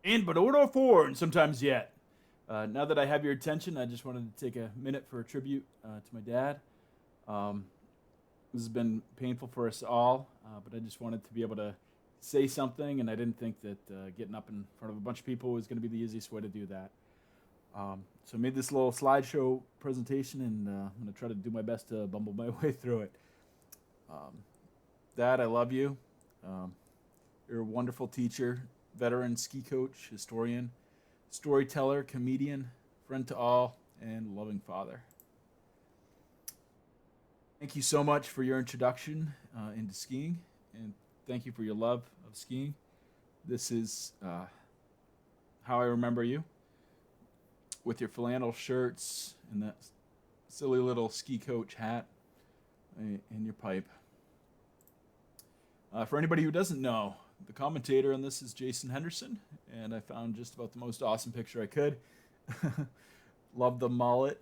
And but order four, and sometimes yet. Now that I have your attention, I just wanted to take a minute for a tribute to my dad. Um, this has been painful for us all, but I just wanted to be able to say something, and I didn't think that getting up in front of a bunch of people was going to be the easiest way to do that. So I made this little slideshow presentation, and I'm going to try to do my best to bumble my way through it. Um, Dad, I love you. Um, you're a wonderful teacher, veteran ski coach, historian, storyteller, comedian, friend to all, and loving father. Thank you so much for your introduction into skiing, and thank you for your love of skiing. This is how I remember you, with your flannel shirts and that silly little ski coach hat and your pipe. For anybody who doesn't know, the commentator on this is Jason Henderson, and I found just about the most awesome picture I could. Love the mullet.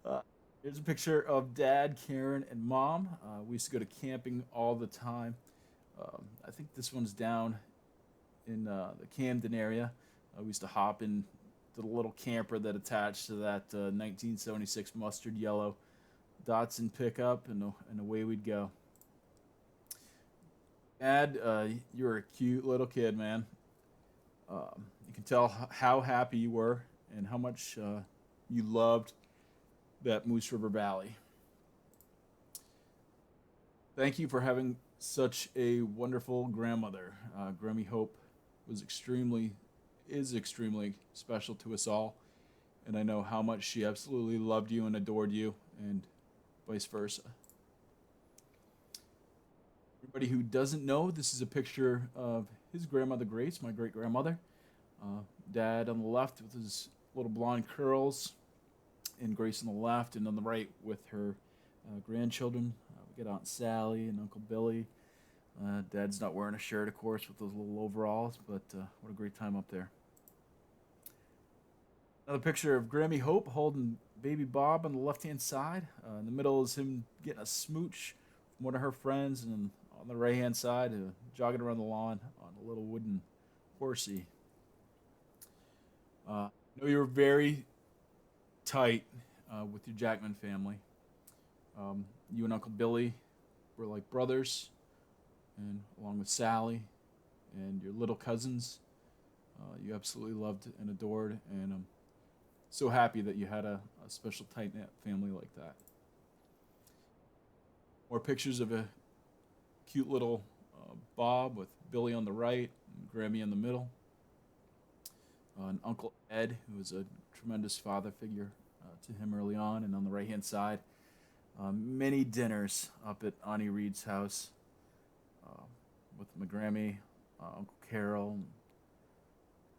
uh, Here's a picture of Dad, Karen, and Mom. We used to go to camping all the time. I think this one's down in the Camden area. We used to hop in the little camper that attached to that 1976 mustard yellow Datsun pickup, and away we'd go. Dad, you're a cute little kid, man. You can tell how happy you were and how much you loved that Moose River Valley. Thank you for having such a wonderful grandmother. Grammy Hope was extremely, is extremely special to us all, and I know how much she absolutely loved you and adored you, and vice versa. Everybody who doesn't know, this is a picture of his grandmother Grace, my great grandmother. Uh, Dad on the left with his little blonde curls, and Grace on the left, and on the right with her grandchildren. We got Aunt Sally and Uncle Billy. Dad's not wearing a shirt, of course, with those little overalls, but what a great time up there. Another picture of Grammy Hope holding baby Bob on the left hand side. In the middle is him getting a smooch from one of her friends, and then on the right hand side, jogging around the lawn on a little wooden horsey. I know you were very tight with your Jackman family. You and Uncle Billy were like brothers, and along with Sally and your little cousins, you absolutely loved and adored, and I'm so happy that you had a special tight knit family like that. More pictures of a cute little Bob with Billy on the right and Grammy in the middle. And Uncle Ed, who was a tremendous father figure to him early on, and on the right hand side, many dinners up at Auntie Reed's house uh, with McGrammy, Uncle Carol, and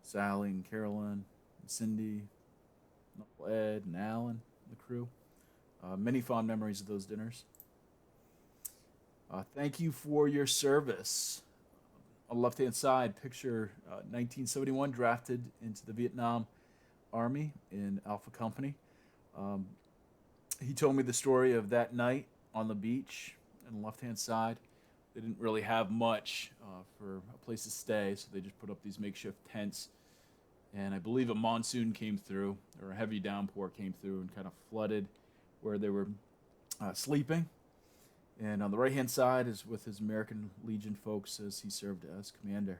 Sally, and Carolyn, and Cindy, and Uncle Ed, and Alan, and the crew. Many fond memories of those dinners. Thank you for your service. On the left hand side, picture 1971, drafted into the Vietnam Army in Alpha Company. Um, he told me the story of that night on the beach on the left hand side. They didn't really have much for a place to stay, so they just put up these makeshift tents. And I believe a monsoon came through, or a heavy downpour came through and kind of flooded where they were sleeping. And on the right hand side is with his American Legion folks as he served as commander.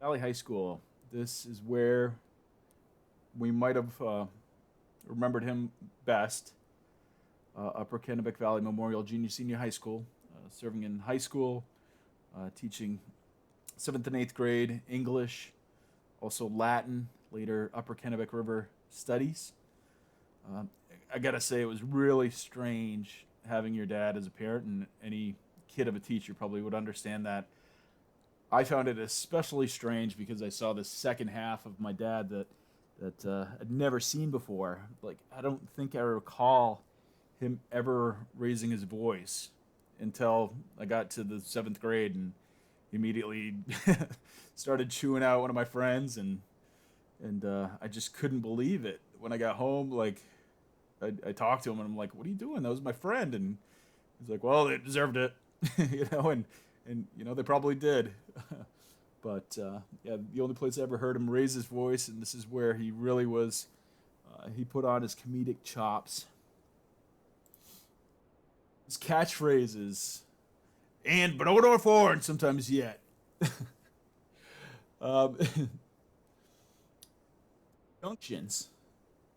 Valley High School. This is where we might have remembered him best. Upper Kennebec Valley Memorial Junior Senior High School, serving in high school, teaching 7th and 8th grade English, also Latin, later Upper Kennebec River Studies. Um, I gotta say, it was really strange having your dad as a parent, and any kid of a teacher probably would understand that. I found it especially strange because I saw this second half of my dad that I'd never seen before. Like, I don't think I recall him ever raising his voice until I got to the 7th grade, and he immediately started chewing out one of my friends, and I just couldn't believe it. When I got home, like, I talked to him and I'm like, "What are you doing? That was my friend." And he's like, "Well, they deserved it," you know. And And, they probably did. But, yeah, the only place I ever heard him raise his voice, and this is where he really was, he put on his comedic chops. His catchphrases, and but over four, and sometimes yet. um, Junctions.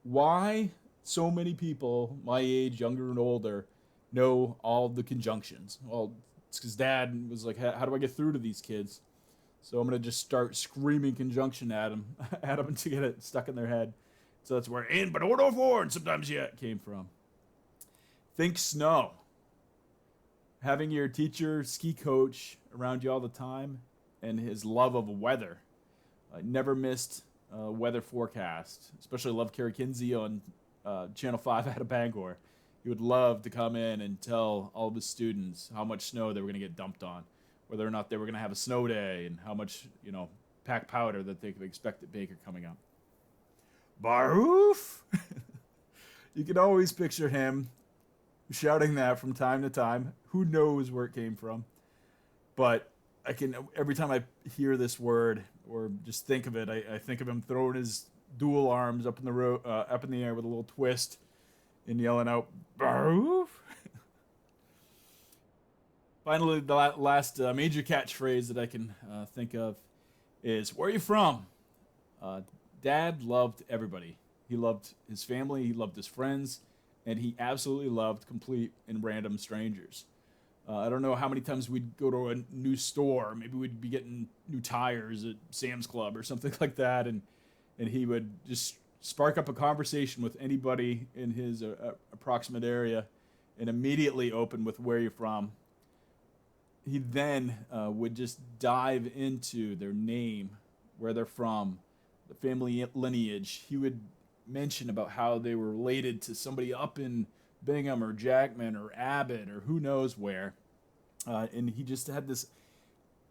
Why so many people my age, younger and older, know all the conjunctions? Well, it's because Dad was like, "How do I get through to these kids?" So I'm gonna just start screaming conjunction at them, at them to get it stuck in their head. So that's where "in but order four" and sometimes yet came from. Think snow. Having your teacher, ski coach around you all the time, and his love of weather. I never missed weather forecast. Especially love Kerry Kinsey on Channel 5 out of Bangor. He would love to come in and tell all of his students how much snow they were going to get dumped on, whether or not they were going to have a snow day, and how much, packed powder that they could expect at Baker coming up. Baroof! You can always picture him shouting that from time to time. Who knows where it came from? But I can, every time I hear this word or just think of it, I think of him throwing his dual arms up in up in the air with a little twist and yelling out "Baroof!" Finally, the last major catchphrase that I can think of is "Where are you from?" Dad loved everybody. He loved his family. He loved his friends, and he absolutely loved complete and random strangers. I don't know how many times we'd go to a new store. Maybe we'd be getting new tires at Sam's Club or something like that, and he would just spark up a conversation with anybody in his approximate area, and immediately open with "Where you're from." He then would just dive into their name, where they're from, the family lineage. He would mention about how they were related to somebody up in Bingham or Jackman or Abbott or who knows where. And he just had this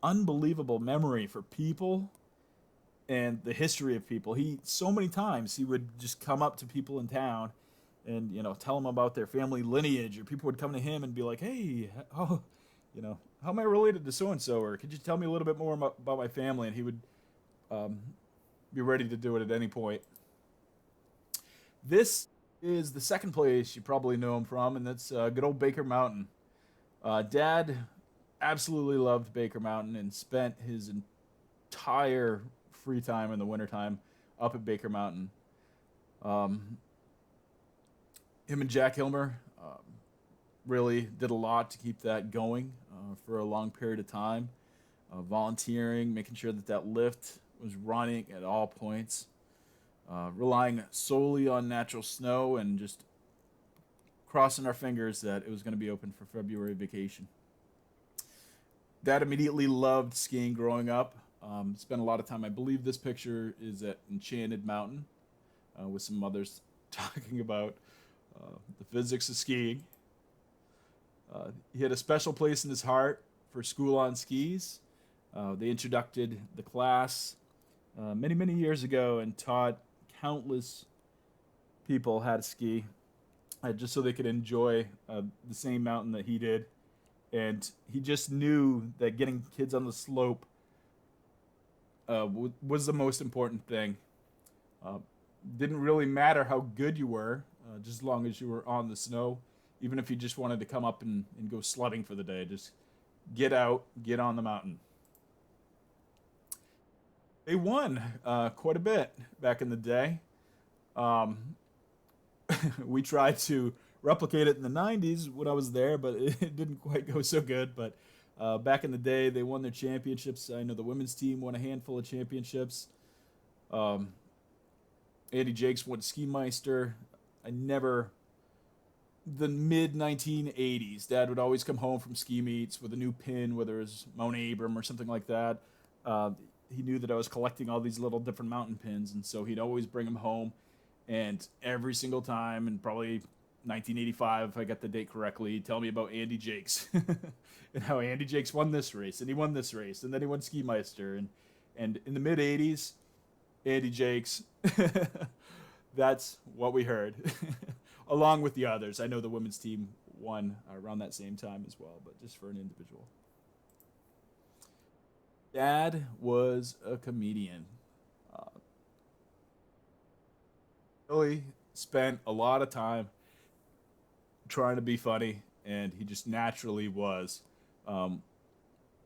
unbelievable memory for people and the history of people. So many times he would just come up to people in town and, tell them about their family lineage, or people would come to him and be like, "Hey, how am I related to so-and-so? Or could you tell me a little bit more about my family?" And he would be ready to do it at any point. This is the second place you probably know him from, and that's good old Baker Mountain. Dad absolutely loved Baker Mountain and spent his entire free time in the wintertime up at Baker Mountain. Him and Jack Hilmer really did a lot to keep that going for a long period of time. Volunteering, making sure that lift was running at all points. Relying solely on natural snow and just crossing our fingers that it was going to be open for February vacation. Dad immediately loved skiing growing up. Spent a lot of time. I believe this picture is at Enchanted Mountain with some others talking about the physics of skiing. He had a special place in his heart for school on skis. They introduced the class many, many years ago and taught countless people how to ski, just so they could enjoy the same mountain that he did. And he just knew that getting kids on the slope was the most important thing. Didn't really matter how good you were, just as long as you were on the snow. Even if you just wanted to come up and go sledding for the day, just get out, get on the mountain. They won quite a bit back in the day. We tried to replicate it in the 90s when I was there, but it didn't quite go so good. But back in the day, they won their championships. I know the women's team won a handful of championships. Andy Jakes won Ski Meister. The mid 1980s, Dad would always come home from ski meets with a new pin, whether it was Mount Abram or something like that. He knew that I was collecting all these little different mountain pins, and so he'd always bring them home. And every single time, and probably 1985, if I got the date correctly, he'd tell me about Andy Jakes and how Andy Jakes won this race, and he won this race, and then he won Ski Meister. And in the mid 80s, Andy Jakes, that's what we heard. Along with the others. I know the women's team won around that same time as well, but just for an individual. Dad was a comedian. Uh, Billy spent a lot of time trying to be funny, and he just naturally was. Um,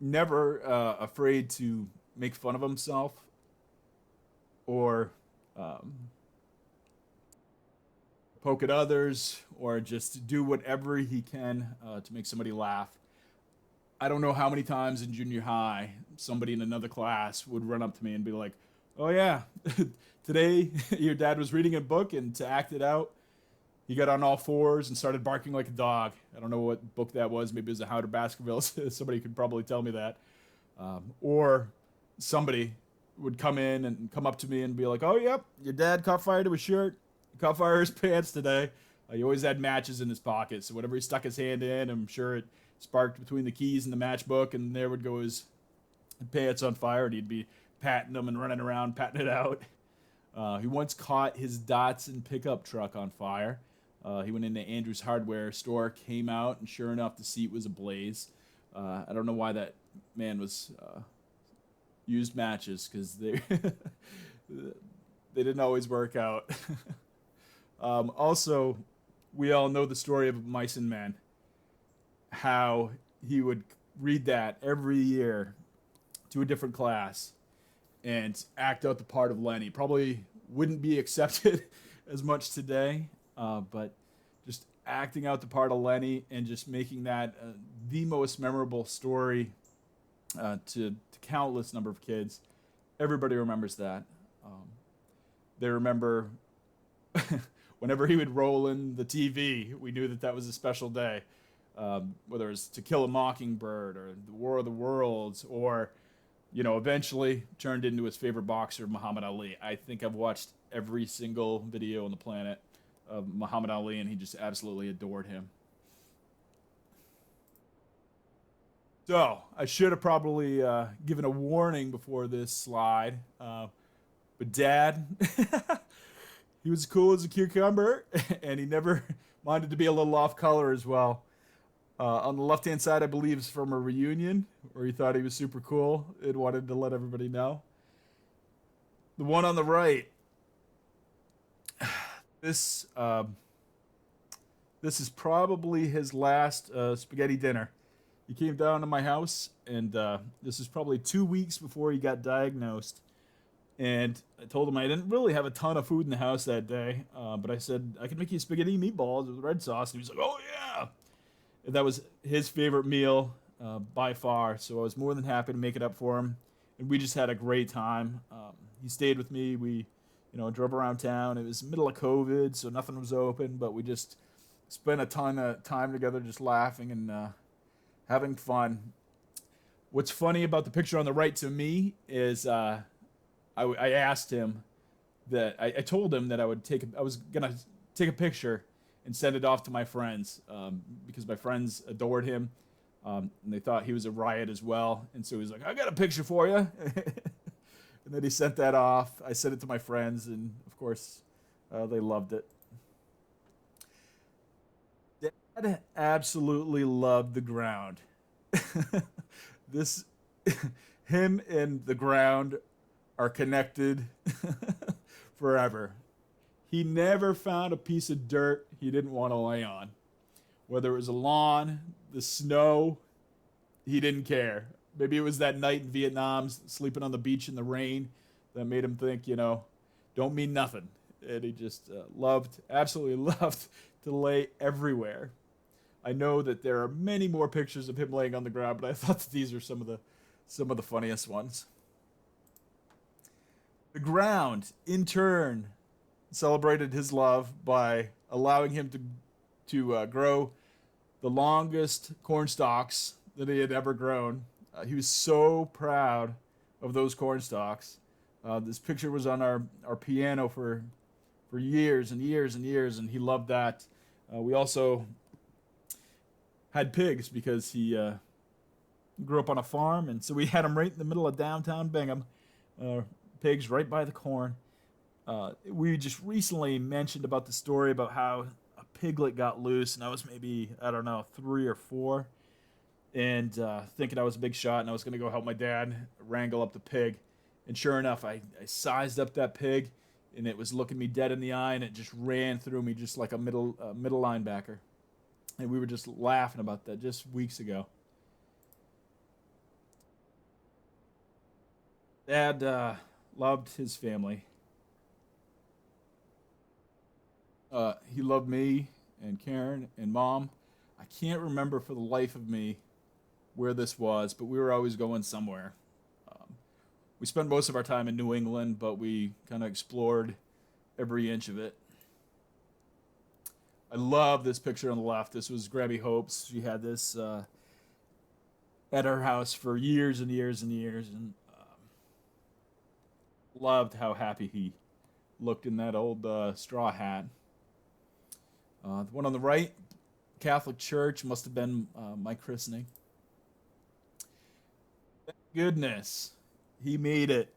Never afraid to make fun of himself or um, poke at others or just do whatever he can to make somebody laugh. I don't know how many times in junior high somebody in another class would run up to me and be like, "Oh yeah, today your dad was reading a book, and to act it out, he got on all fours and started barking like a dog." I don't know what book that was. Maybe it was a How to Baskervilles. Somebody could probably tell me that. Or somebody would come in and come up to me and be like, "Oh, yep, your dad caught fire to his shirt. He caught fire to his pants today. He always had matches in his pocket, so whatever he stuck his hand in, I'm sure it sparked between the keys and the matchbook, and there would go his pants on fire, and he'd be patting them and running around, patting it out." He once caught his Datsun pickup truck on fire. He went into Andrew's hardware store, came out, and sure enough, the seat was ablaze. I don't know why that man was used matches because they they didn't always work out. Also, we all know the story of Mice and Men, how he would read that every year to a different class and act out the part of Lenny. Probably wouldn't be accepted as much today, but just acting out the part of Lenny and just making that the most memorable story to countless number of kids. Everybody remembers that. Um, they remember whenever he would roll in the TV, we knew that that was a special day. Whether it's To Kill a Mockingbird or The War of the Worlds, or eventually turned into his favorite boxer, Muhammad Ali. I think I've watched every single video on the planet of Muhammad Ali, and he just absolutely adored him. So I should have probably given a warning before this slide, but Dad, he was cool as a cucumber, and he never minded to be a little off color as well. On the left hand side, I believe, is from a reunion where he thought he was super cool and wanted to let everybody know. The one on the right, this this is probably his last spaghetti dinner. He came down to my house, and this is probably 2 weeks before he got diagnosed. And I told him I didn't really have a ton of food in the house that day, but I said I could make you spaghetti meatballs with red sauce, and he was like, "Oh yeah!" And that was his favorite meal by far. So I was more than happy to make it up for him, and we just had a great time. He stayed with me. We, drove around town. It was middle of COVID, so nothing was open, but we just spent a ton of time together, just laughing and having fun. What's funny about the picture on the right to me is I asked him that I told him that I was gonna take a picture and send it off to my friends because my friends adored him, and they thought he was a riot as well. And so he was like, "I got a picture for you," and then he sent that off. I sent it to my friends, and of course, they loved it. Dad absolutely loved the ground. This, him and the ground are connected forever. He never found a piece of dirt he didn't want to lay on. Whether it was a lawn, the snow, he didn't care. Maybe it was that night in Vietnam, sleeping on the beach in the rain, that made him think, don't mean nothing. And he just absolutely loved to lay everywhere. I know that there are many more pictures of him laying on the ground, but I thought that these are some of the funniest ones. The ground, in turn, celebrated his love by allowing him to grow the longest corn stalks that he had ever grown. He was so proud of those corn stalks. This picture was on our piano for years and years and years, and he loved that. We also had pigs because he grew up on a farm, and so we had him right in the middle of downtown Bingham. Pigs right by the corn. We just recently mentioned about the story about how a piglet got loose, and I was maybe, I don't know, 3 or 4. and thinking I was a big shot and I was going to go help my dad wrangle up the pig. And sure enough, I sized up that pig, and it was looking me dead in the eye, and it just ran through me just like a middle linebacker. And we were just laughing about that just weeks ago. Dad loved his family. He loved me and Karen and Mom. I can't remember for the life of me where this was, but we were always going somewhere. Um, we spent most of our time in New England, but we kind of explored every inch of it. I love this picture on the left. This was Grammy Hope's. She had this at her house for years and years and years, and loved how happy he looked in that old straw hat. The one on the right, Catholic Church, must have been my christening. Thank goodness he made it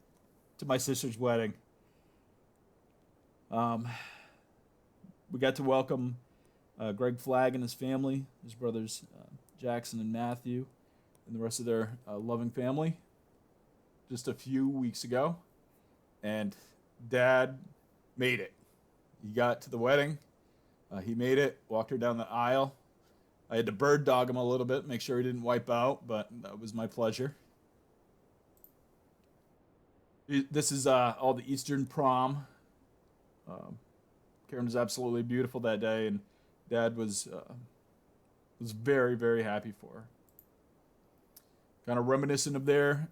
to my sister's wedding. Um, we got to welcome Greg Flagg and his family, his brothers Jackson and Matthew, and the rest of their loving family just a few weeks ago. And Dad made it. He got to the wedding. He made it, walked her down the aisle. I had to bird dog him a little bit, make sure he didn't wipe out, but that was my pleasure. This is all the Eastern prom. Um, Karen was absolutely beautiful that day, and Dad was very, very happy for her. Kind of reminiscent of their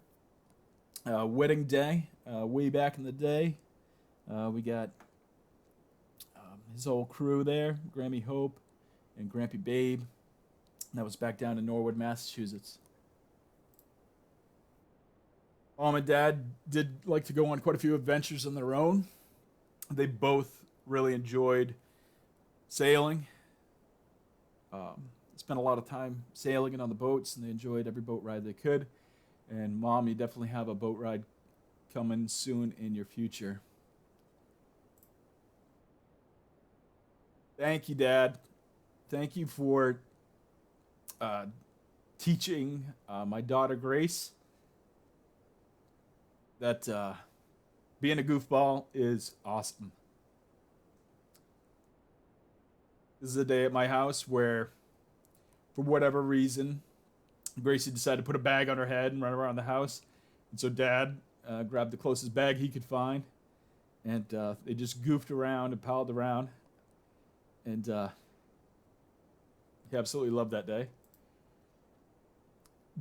wedding day way back in the day. We got his whole crew there, Grammy Hope and Grampy Babe. That was back down in Norwood, Massachusetts. Mom and Dad did like to go on quite a few adventures on their own. They both really enjoyed sailing. Spent a lot of time sailing and on the boats, and they enjoyed every boat ride they could. And Mom, you definitely have a boat ride coming soon in your future. Thank you, Dad. Thank you for uh, teaching my daughter Grace that being a goofball is awesome. This is a day at my house where, for whatever reason, Gracie decided to put a bag on her head and run around the house. And so Dad grabbed the closest bag he could find, and they just goofed around and palled around. And he absolutely loved that day.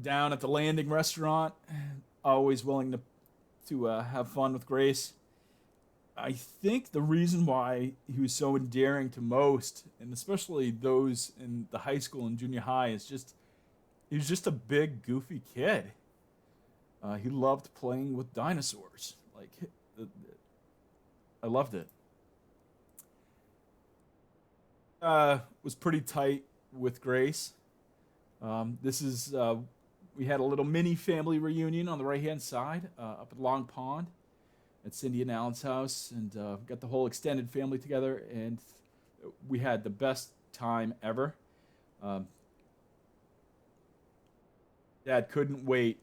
Down at the Landing restaurant, always willing to have fun with Grace. I think the reason why he was so endearing to most, and especially those in the high school and junior high, is just he was just a big goofy kid. He loved playing with dinosaurs. I loved it. Was pretty tight with Grace. This is we had a little mini family reunion on the right hand side up at Long Pond at Cindy and Alan's house, and got the whole extended family together, and we had the best time ever. Um, Dad couldn't wait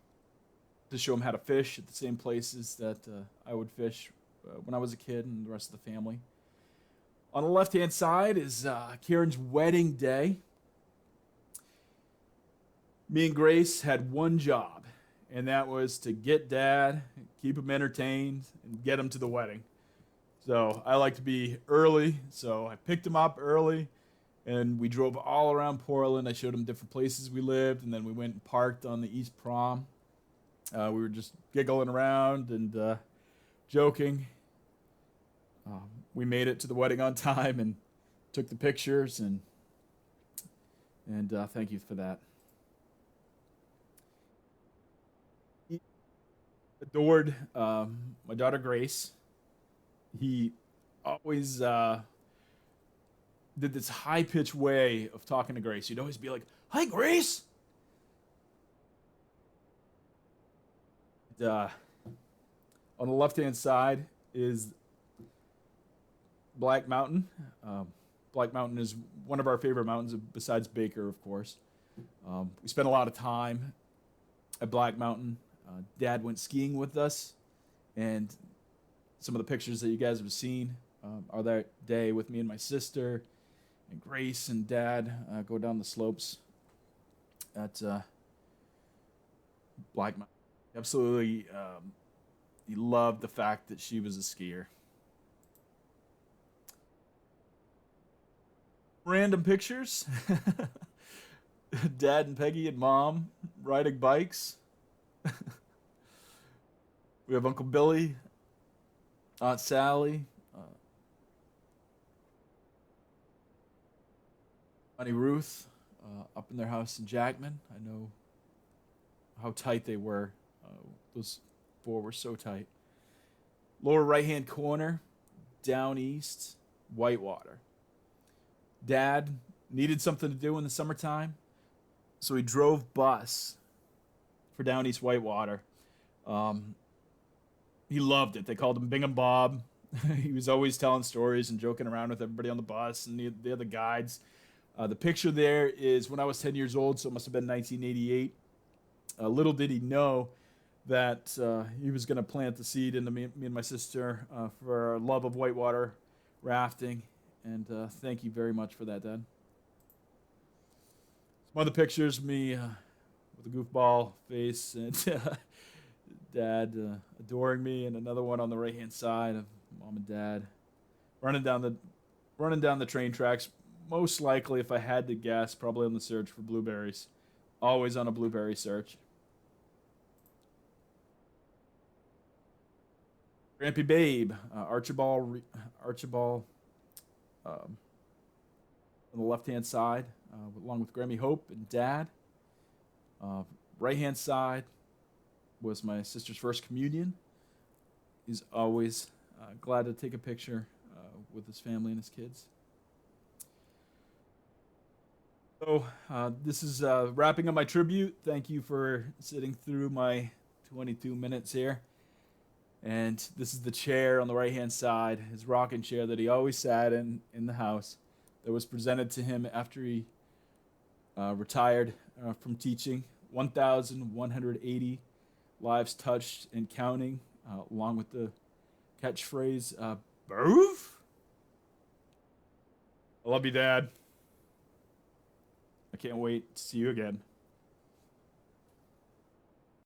to show him how to fish at the same places that I would fish when I was a kid, and the rest of the family. On the left hand side is Karen's wedding day. Me and Grace had one job, and that was to get Dad, keep him entertained, and get him to the wedding. So I like to be early, so I picked him up early, and we drove all around Portland. I showed him different places we lived, and then we went and parked on the East Prom. We were just giggling around and joking. We made it to the wedding on time and took the pictures, and thank you for that. He adored my daughter Grace. He always did this high pitched way of talking to Grace. He'd always be like, "Hi, Grace." And, on the left hand side is Black Mountain. Black Mountain is one of our favorite mountains besides Baker, of course. We spent a lot of time at Black Mountain. Dad went skiing with us, and some of the pictures that you guys have seen are that day with me and my sister and Grace and Dad go down the slopes at Black Mountain. Absolutely, he loved the fact that she was a skier. Random pictures. Dad and Peggy and Mom riding bikes. We have Uncle Billy, Aunt Sally, Auntie Ruth, up in their house in Jackman. I know how tight they were. Those four were so tight. Lower right hand corner, down east, Whitewater. Dad needed something to do in the summertime, so he drove bus for down east Whitewater. Um, he loved it. They called him Bingham Bob. He was always telling stories and joking around with everybody on the bus and the other guides. The picture there is when I was 10 years old, so it must have been 1988. Little did he know that he was going to plant the seed into me and my sister for our love of whitewater rafting. And thank you very much for that, Dad. Some other pictures, me with a goofball face and Dad adoring me, and another one on the right-hand side of Mom and Dad running down the train tracks. Most likely, if I had to guess, probably on the search for blueberries. Always on a blueberry search. Grampy Babe, Archibald on the left-hand side, along with Grammy Hope and Dad. Right-hand side was my sister's first communion. He's always glad to take a picture with his family and his kids. So this is wrapping up my tribute. Thank you for sitting through my 22 minutes here. And this is the chair on the right-hand side, his rocking chair that he always sat in the house, that was presented to him after he retired from teaching. 1,180 lives touched and counting, along with the catchphrase, Boof? I love you, Dad. I can't wait to see you again.